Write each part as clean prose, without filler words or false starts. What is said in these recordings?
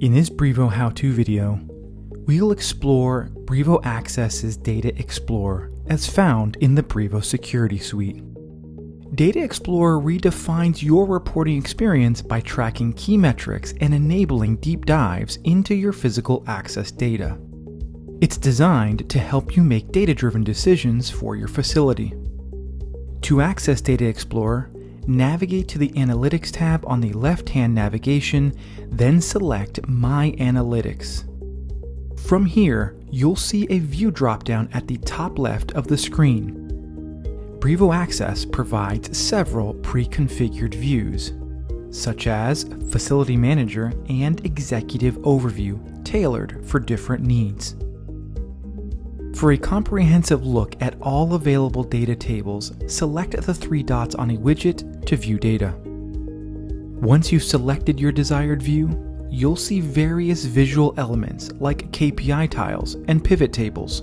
In this Brivo how-to video, we'll explore Brivo Access's Data Explorer as found in the Brivo Security Suite. Data Explorer redefines your reporting experience by tracking key metrics and enabling deep dives into your physical access data. It's designed to help you make data-driven decisions for your facility. To access Data Explorer, navigate to the Analytics tab on the left-hand navigation, then select My Analytics. From here, you'll see a view drop-down at the top left of the screen. Brivo Access provides several pre-configured views, such as Facility Manager and Executive Overview, tailored for different needs. For a comprehensive look at all available data tables, select the three dots on a widget to view data. Once you've selected your desired view, you'll see various visual elements like KPI tiles and pivot tables.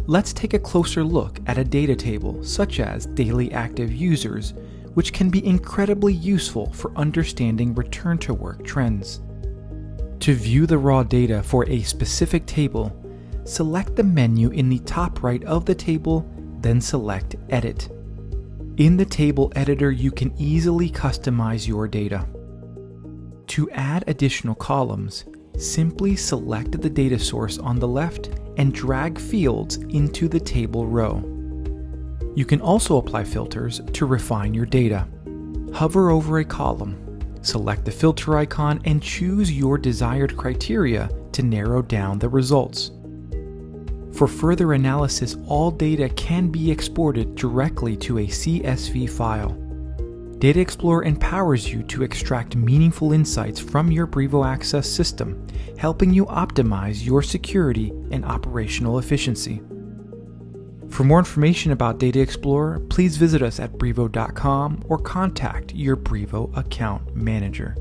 Let's take a closer look at a data table such as daily active users, which can be incredibly useful for understanding return to work trends. To view the raw data for a specific table, select the menu in the top right of the table, then select Edit. In the table editor, you can easily customize your data. To add additional columns, simply select the data source on the left and drag fields into the table row. You can also apply filters to refine your data. Hover over a column, select the filter icon, and choose your desired criteria to narrow down the results. For further analysis, all data can be exported directly to a CSV file. Data Explorer empowers you to extract meaningful insights from your Brivo Access system, helping you optimize your security and operational efficiency. For more information about Data Explorer, please visit us at brivo.com or contact your Brivo account manager.